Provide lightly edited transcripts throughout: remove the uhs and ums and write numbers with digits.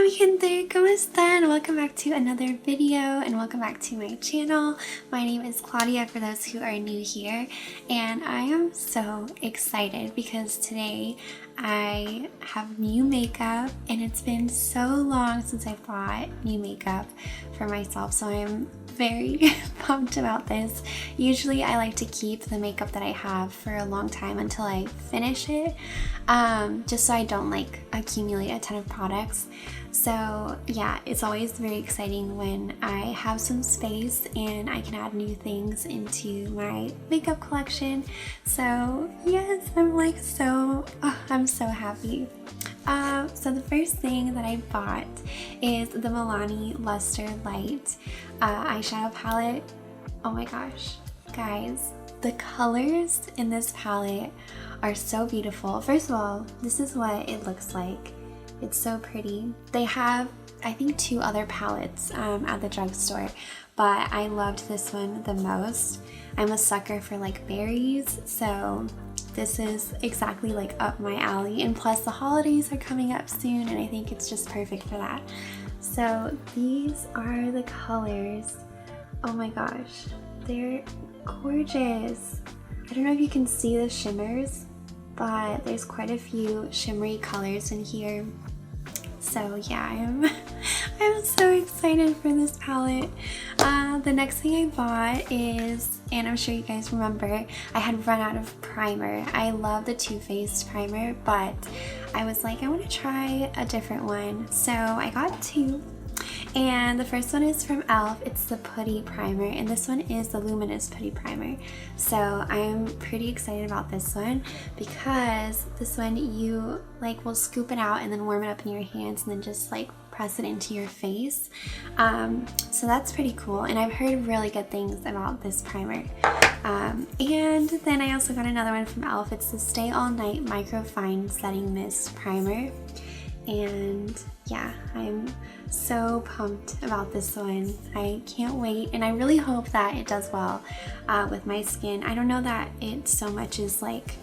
Hola mi gente, ¿cómo están? Welcome back to another video and welcome back to my channel. My name is Claudia for those who are new here, and I am so excited because today I have new makeup and it's been so long since I bought new makeup for myself, so I'm very pumped about this. Usually I like to keep the makeup that I have for a long time until I finish it, just so I don't like accumulate a ton of products. So yeah, it's always very exciting when I have some space and I can add new things into my makeup collection. So yes, I'm so happy. So the first thing that I bought is the Milani Luster Light eyeshadow palette. Oh my gosh, guys, the colors in this palette are so beautiful. First of all, this is what it looks like. It's so pretty. They have, I think, two other palettes at the drugstore, but I loved this one the most. I'm a sucker for like berries, so this is exactly like up my alley, and plus the holidays are coming up soon and I think it's just perfect for that. So these are the colors. Oh my gosh, they're gorgeous. I don't know if you can see the shimmers, but there's quite a few shimmery colors in here. So yeah, I'm so excited for this palette. The next thing I bought is, and I'm sure you guys remember, I had run out of primer. I love the Too Faced primer, but I was like, I want to try a different one. So I got two. And the first one is from e.l.f. It's the Putty primer, and this one is the Luminous Putty primer. So I'm pretty excited about this one because this one you like will scoop it out and then warm it up in your hands and then just like press it into your face. So that's pretty cool, and I've heard really good things about this primer. And then I also got another one from e.l.f. It's the Stay All Night Microfine Setting Mist primer. And yeah, I'm so pumped about this one. I can't wait, and I really hope that it does well with my skin. I don't know that it so much is like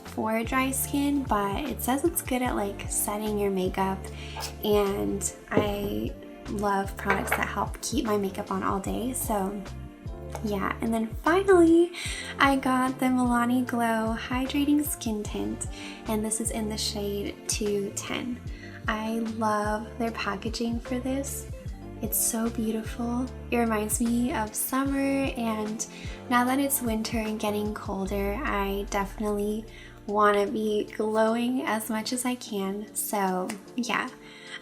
for dry skin, but it says it's good at like setting your makeup, and I love products that help keep my makeup on all day. So yeah, and then finally I got the Milani Glow Hydrating Skin Tint, and this is in the shade 210. I love their packaging for this. It's so beautiful. It reminds me of summer, and now that it's winter and getting colder, I definitely want to be glowing as much as I can. So yeah,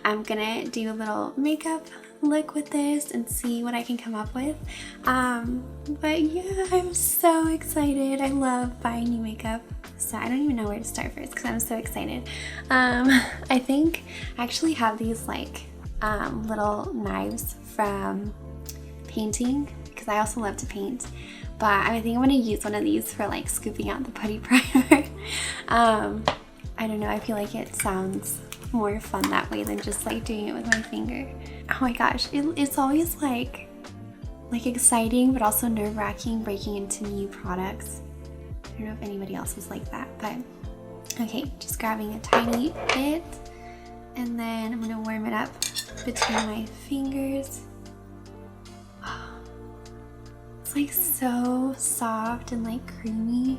I'm gonna do a little makeup look with this and see what I can come up with. But yeah, I'm so excited. I love buying new makeup, so I don't even know where to start first because I'm so excited. I think I actually have these like little knives from painting because I also love to paint, but I think I'm gonna use one of these for like scooping out the putty primer. I don't know, I feel like it sounds more fun that way than just like doing it with my finger. Oh my gosh, it's always like exciting but also nerve-wracking breaking into new products. I don't know if anybody else is like that, but okay, just grabbing a tiny bit and then I'm gonna warm it up between my fingers. It's like so soft and like creamy.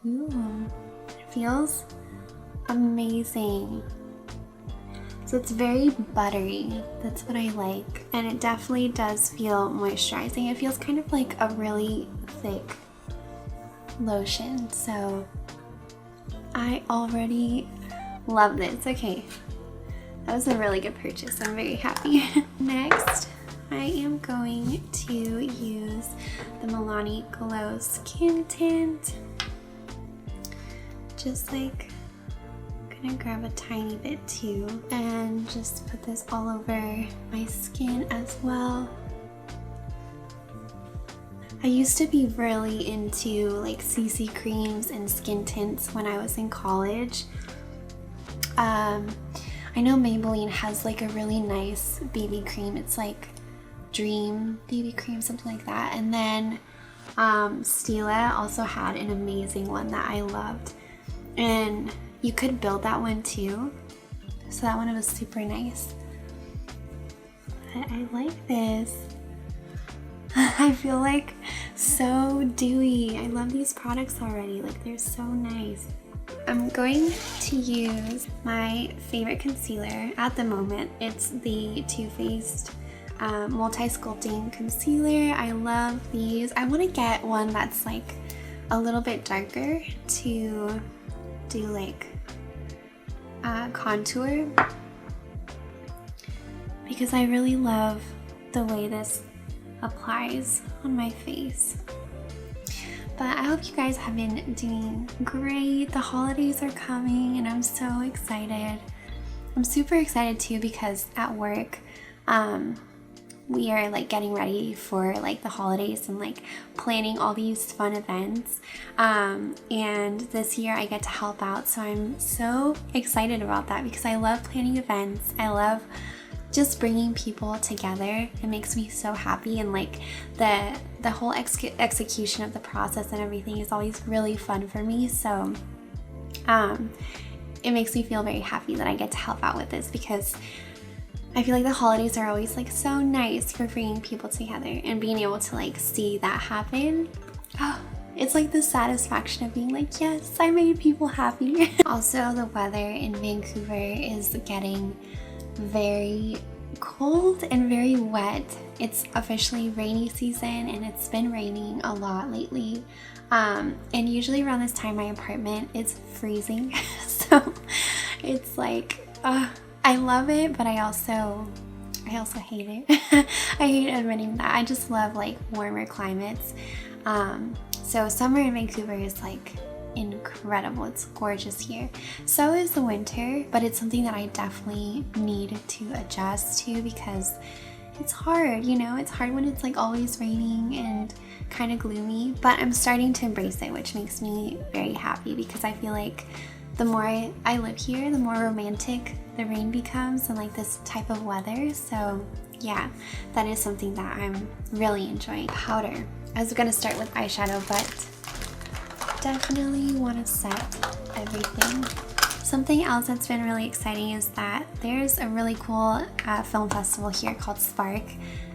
Ooh, it feels amazing. So it's very buttery, that's what I like, and it definitely does feel moisturizing. It feels kind of like a really thick lotion, so I already love this. Okay, that was a really good purchase. I'm very happy. Next, I am going to use the Milani Glow Skin Tint. Just like, I'm gonna grab a tiny bit too and just put this all over my skin as well. I used to be really into like CC creams and skin tints when I was in college. I know Maybelline has like a really nice BB cream. It's like Dream BB cream, something like that. And then Stila also had an amazing one that I loved. And you could build that one too. so that one was super nice. But I like this. I feel like so dewy. I love these products already, like they're so nice. I'm going to use my favorite concealer at the moment. It's the Too Faced multi-sculpting concealer. I love these. I want to get one that's like a little bit darker to do like contour, because I really love the way this applies on my face. But I hope you guys have been doing great. The holidays are coming and I'm so excited. I'm super excited too because at work we are like getting ready for like the holidays and like planning all these fun events, and this year I get to help out, so I'm so excited about that because I love planning events. I love just bringing people together. It makes me so happy, and like the whole execution of the process and everything is always really fun for me. So it makes me feel very happy that I get to help out with this, because I feel like the holidays are always like so nice for bringing people together, and being able to like see that happen. Oh, it's like the satisfaction of being like, yes, I made people happy. Also, the weather in Vancouver is getting very cold and very wet. It's officially rainy season and it's been raining a lot lately. And usually around this time my apartment is freezing. So it's like, I love it, but I also hate it. I hate admitting that. I just love like warmer climates. So summer in Vancouver is like incredible. It's gorgeous here. So is the winter, but it's something that I definitely need to adjust to because it's hard, you know? It's hard when it's like always raining and kind of gloomy, but I'm starting to embrace it, which makes me very happy because I feel like the more I live here, the more romantic the rain becomes and like this type of weather. So yeah, that is something that I'm really enjoying. Powder. I was gonna start with eyeshadow, but definitely want to set everything. Something else that's been really exciting is that there's a really cool film festival here called Spark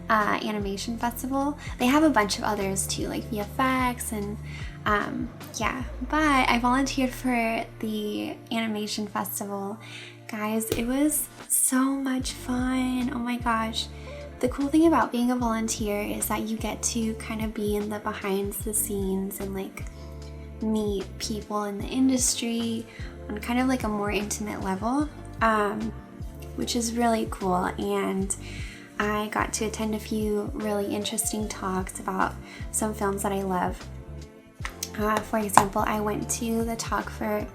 Animation Festival. They have a bunch of others too, like VFX and yeah, but I volunteered for the animation festival. Guys, it was so much fun. Oh my gosh. The cool thing about being a volunteer is that you get to kind of be in the behind the scenes and like meet people in the industry on kind of like a more intimate level, which is really cool. And I got to attend a few really interesting talks about some films that I love. For example, I went to the talk for, I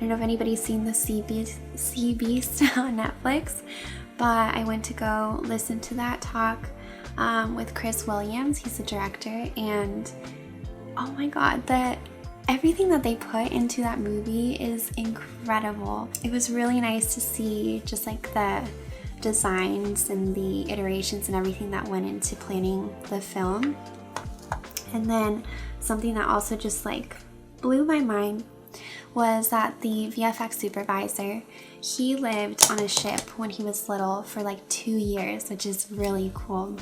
don't know if anybody's seen the Sea Beast on Netflix, but I went to go listen to that talk with Chris Williams. He's the director, and oh my god, everything that they put into that movie is incredible. It was really nice to see just like the designs and the iterations and everything that went into planning the film. And then something that also just like blew my mind was that the VFX supervisor, he lived on a ship when he was little for like 2 years, which is really cool.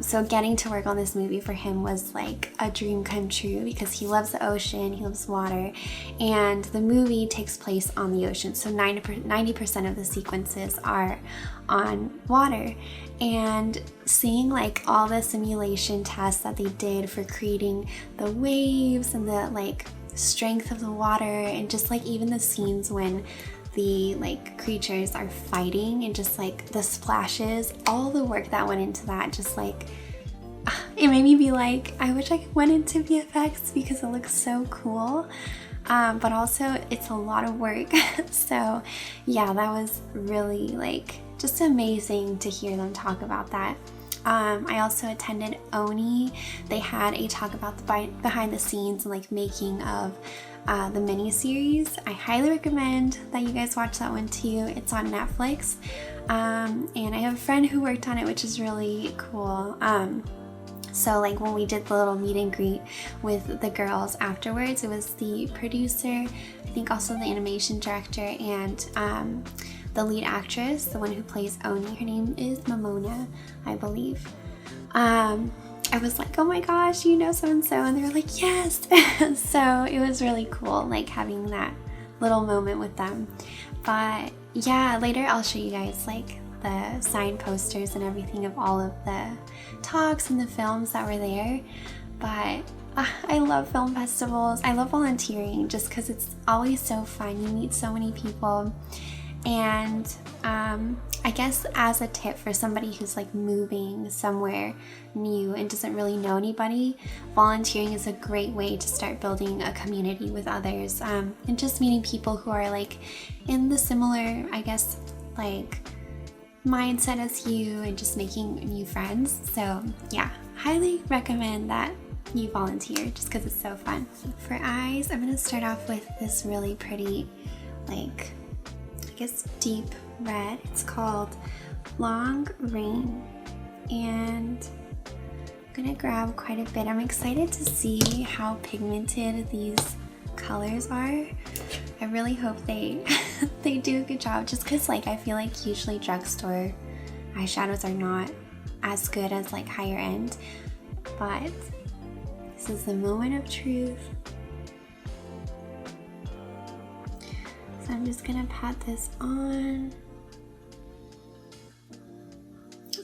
So getting to work on this movie for him was like a dream come true because he loves the ocean, he loves water, and the movie takes place on the ocean. So 90% of the sequences are on water. And seeing like all the simulation tests that they did for creating the waves and the like strength of the water, and just like even the scenes when the like creatures are fighting and just like the splashes, all the work that went into that, just like it made me be like, I wish I went into VFX because it looks so cool, but also it's a lot of work. So yeah, that was really like just amazing to hear them talk about that. I also attended Oni. They had a talk about the behind the scenes and like making of the mini-series. I highly recommend that you guys watch that one too. It's on Netflix, and I have a friend who worked on it, which is really cool. So like when we did the little meet and greet with the girls afterwards, it was the producer, I think also the animation director, and the lead actress, the one who plays Oni. Her name is Momona, I believe. I was like, oh my gosh, you know so-and-so, and they were like, yes. So it was really cool, like having that little moment with them. But yeah, later I'll show you guys like the signed posters and everything of all of the talks and the films that were there. But I love film festivals. I love volunteering just because it's always so fun. You meet so many people. And I guess as a tip for somebody who's like moving somewhere new and doesn't really know anybody, volunteering is a great way to start building a community with others, and just meeting people who are like in the similar, I guess, like mindset as you, and just making new friends. So yeah, highly recommend that you volunteer just because it's so fun. For eyes, I'm going to start off with this really pretty, like, I guess deep red. It's called Long Rain, and I'm gonna grab quite a bit. I'm excited to see how pigmented these colors are. I really hope they they do a good job, just because like I feel like usually drugstore eyeshadows are not as good as like higher end, but this is the moment of truth. So I'm just gonna pat this on.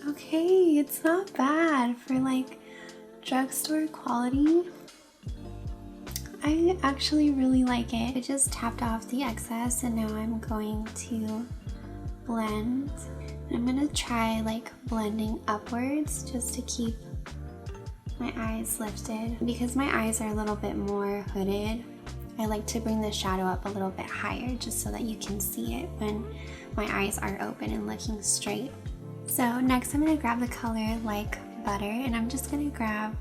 Okay, it's not bad for like drugstore quality. I actually really like it. I just tapped off the excess and now I'm going to blend. I'm gonna try like blending upwards just to keep my eyes lifted. Because my eyes are a little bit more hooded, I like to bring the shadow up a little bit higher just so that you can see it when my eyes are open and looking straight. So next I'm going to grab the color Like Butter, and I'm just going to grab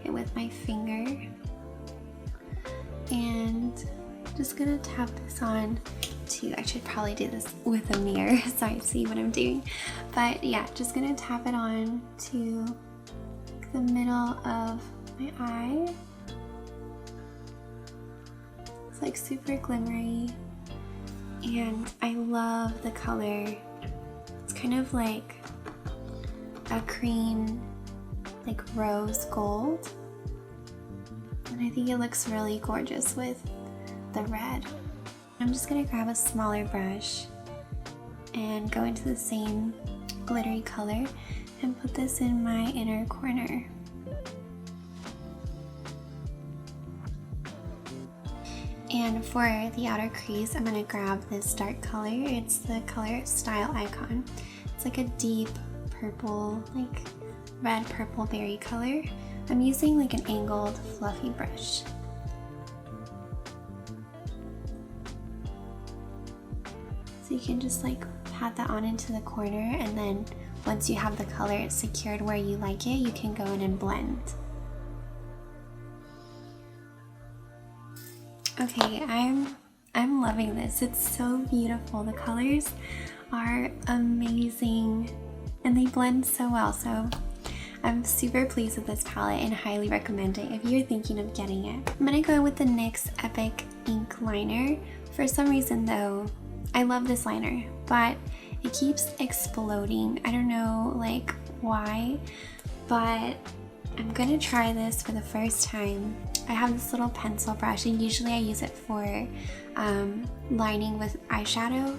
it with my finger and just going to tap this on to, I should probably do this with a mirror so I see what I'm doing. But yeah, just going to tap it on to the middle of my eye. It's like super glimmery, and I love the color. It's kind of like a cream, like rose gold, and I think it looks really gorgeous with the red. I'm just gonna grab a smaller brush and go into the same glittery color and put this in my inner corner. And for the outer crease, I'm going to grab this dark color. It's the color Style Icon. It's like a deep purple, like red purple berry color. I'm using like an angled fluffy brush. So you can just like pat that on into the corner, and then once you have the color secured where you like it, you can go in and blend. Okay, I'm loving this. It's so beautiful. The colors are amazing and they blend so well. So I'm super pleased with this palette and highly recommend it if you're thinking of getting it. I'm gonna go with the NYX Epic Ink Liner. For some reason though, I love this liner, but it keeps exploding. I don't know like why, but I'm gonna try this for the first time. I have this little pencil brush, and usually I use it for lining with eyeshadow,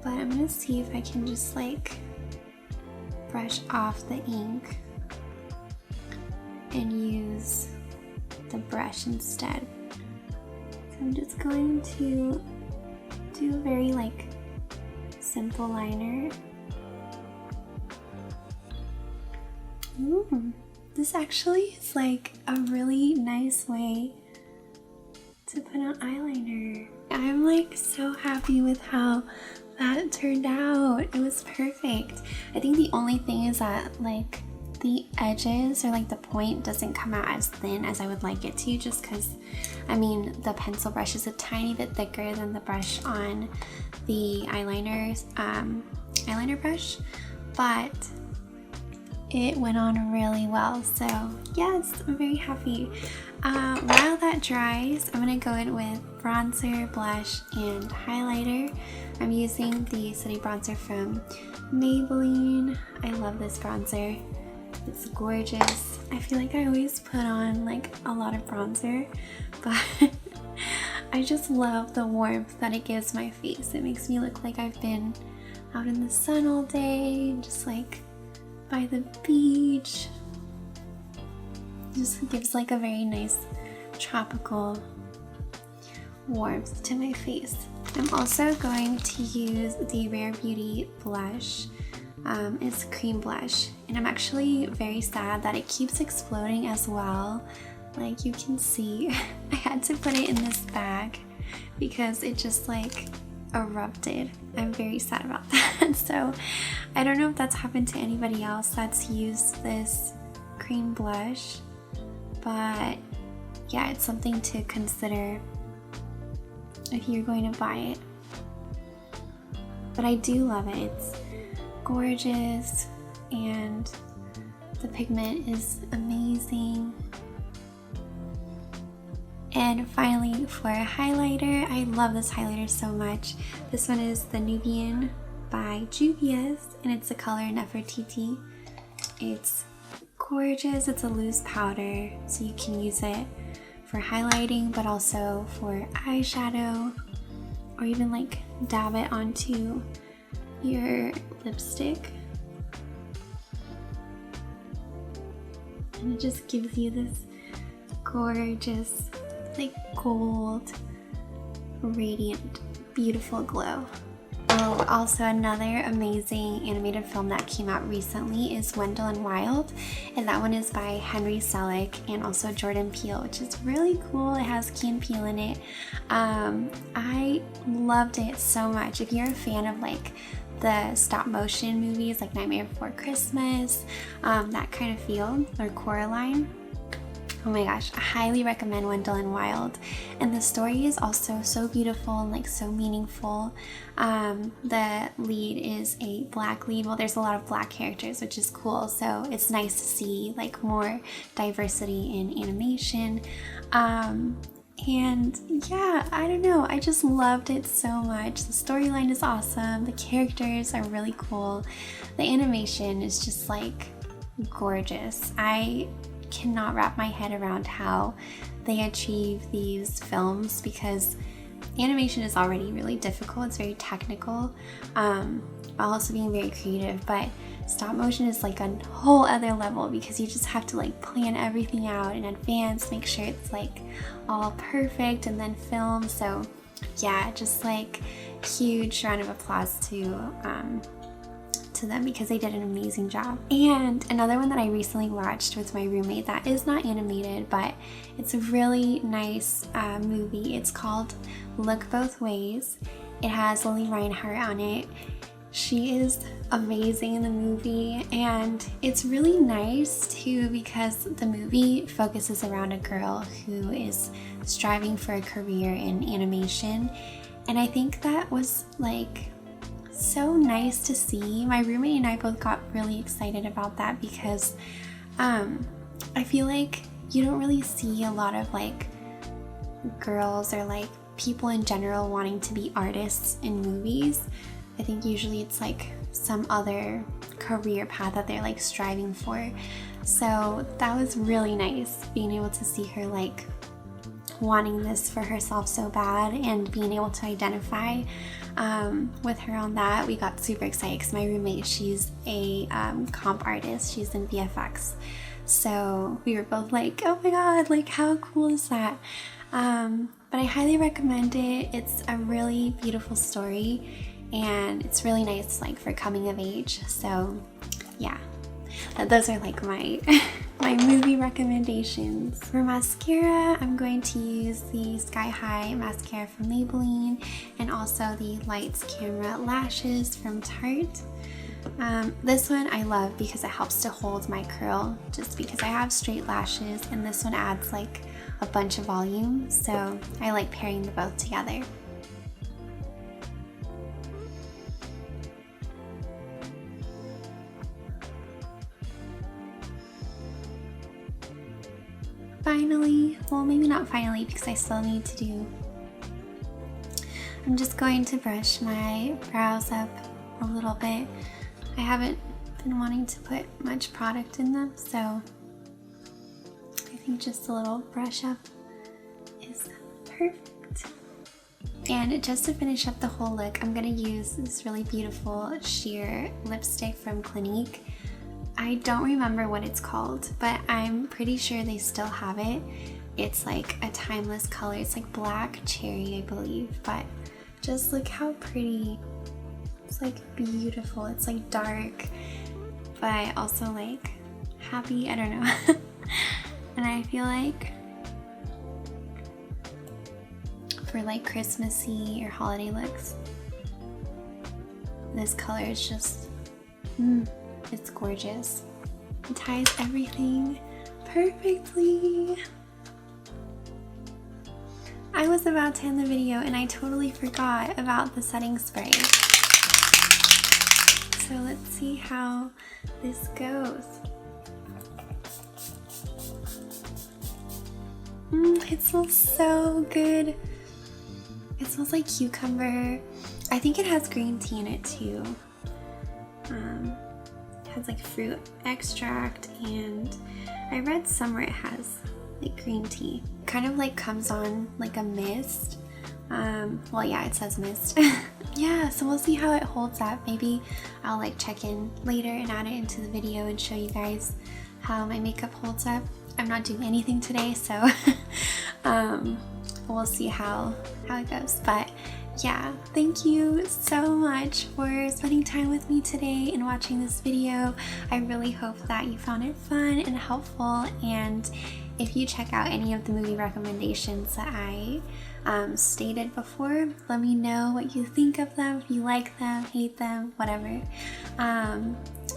but I'm gonna see if I can just like brush off the ink and use the brush instead. So I'm just going to do a very like simple liner. Ooh. This actually is like a really nice way to put on eyeliner. I'm like so happy with how that turned out. It was perfect. I think the only thing is that like the edges or like the point doesn't come out as thin as I would like it to, just because I mean the pencil brush is a tiny bit thicker than the brush on the eyeliner brush, but it went on really well. So yes, I'm very happy. While that dries, I'm gonna go in with bronzer, blush, and highlighter. I'm using the City Bronzer from Maybelline. I love this bronzer. It's gorgeous. I feel like I always put on like a lot of bronzer, but I just love the warmth that it gives my face. It makes me look like I've been out in the sun all day, just like by the beach. Just gives like a very nice tropical warmth to my face. I'm also going to use the Rare Beauty blush. It's cream blush, and I'm actually very sad that it keeps exploding as well. Like you can see, I had to put it in this bag because it just like erupted. I'm very sad about that. So I don't know if that's happened to anybody else that's used this cream blush, but yeah, it's something to consider if you're going to buy it. But I do love it. It's gorgeous and the pigment is amazing. And finally, for a highlighter, I love this highlighter so much. This one is the Nubian by Juvia's, and it's the color Nefertiti. It's gorgeous. It's a loose powder, so you can use it for highlighting, but also for eyeshadow, or even like dab it onto your lipstick. And it just gives you this gorgeous, like gold, radiant, beautiful glow. Oh, also another amazing animated film that came out recently is Wendell and Wild, and that one is by Henry Selick and also Jordan Peele, which is really cool. It has Key and Peele in it. I loved it so much. If you're a fan of like the stop motion movies like Nightmare Before Christmas, that kind of feel, or Coraline, oh my gosh, I highly recommend Wendell and Wild. And the story is also so beautiful and like so meaningful. The lead is a black lead. Well, there's a lot of black characters, which is cool. So it's nice to see like more diversity in animation. And yeah, I don't know, I just loved it so much. The storyline is awesome. The characters are really cool. The animation is just like gorgeous. I cannot wrap my head around how they achieve these films, because animation is already really difficult. It's very technical, while also being very creative, but stop motion is like a whole other level, because you just have to like plan everything out in advance, make sure it's like all perfect, and then film. So yeah, just like huge round of applause to them, because they did an amazing job. And another one that I recently watched with my roommate that is not animated, but it's a really nice movie. It's called Look Both Ways. It has Lily Reinhart on it. She is amazing in the movie, and it's really nice too because the movie focuses around a girl who is striving for a career in animation, and I think that was like so nice to see. My roommate and I both got really excited about that, because I feel like you don't really see a lot of like girls or like people in general wanting to be artists in movies. I think usually it's like some other career path that they're like striving for. So that was really nice, being able to see her like wanting this for herself so bad and being able to identify with her on that. We got super excited because my roommate, she's a comp artist. She's in VFX. So we were both like, oh my god, like how cool is that? But I highly recommend it. It's a really beautiful story, and it's really nice like for coming of age. So yeah, those are like my my movie recommendations. For mascara, I'm going to use the Sky High mascara from Maybelline, and also the Lights Camera Lashes from Tarte. This one I love because it helps to hold my curl, just because I have straight lashes, and this one adds like a bunch of volume, so I like pairing the both together. Finally, well maybe not finally because I still need to do I'm just going to brush my brows up a little bit. I haven't been wanting to put much product in them, so I think just a little brush up is perfect. And just to finish up the whole look, I'm going to use this really beautiful sheer lipstick from Clinique. I don't remember what it's called, but I'm pretty sure they still have it. It's like a timeless color. It's like black cherry, I believe, but just look how pretty. It's like beautiful. It's like dark, but also like happy. I don't know. And I feel like for like Christmassy or holiday looks, this color is just, it's gorgeous. It ties everything perfectly. I was about to end the video and I totally forgot about the setting spray. So let's see how this goes. It smells so good. It smells like cucumber. I think it has green tea in it too. It has like fruit extract, and I read somewhere it has like green tea. Kind of like comes on like a mist. Well, yeah, it says mist. Yeah, so we'll see how it holds up. Maybe I'll like check in later and add it into the video and show you guys how my makeup holds up. I'm not doing anything today, so we'll see how it goes. But yeah, thank you so much for spending time with me today and watching this video. I really hope that you found it fun and helpful, and if you check out any of the movie recommendations that I stated before, let me know what you think of them, if you like them, hate them, whatever.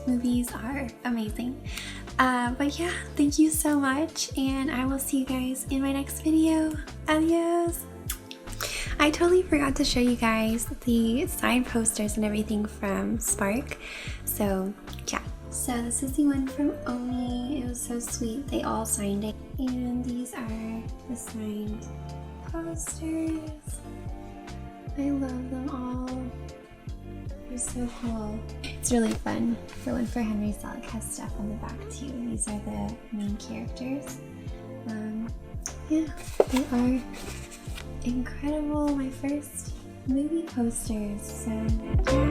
Movies are amazing. But yeah, thank you so much, and I will see you guys in my next video. Adios! I totally forgot to show you guys the signed posters and everything from Spark. So yeah. So this is the one from Omi. It was so sweet. They all signed it. And these are the signed posters. I love them all. They're so cool. It's really fun. The one for Henry Selick has stuff on the back too. These are the main characters. Yeah, they are incredible. My first movie posters. So yeah.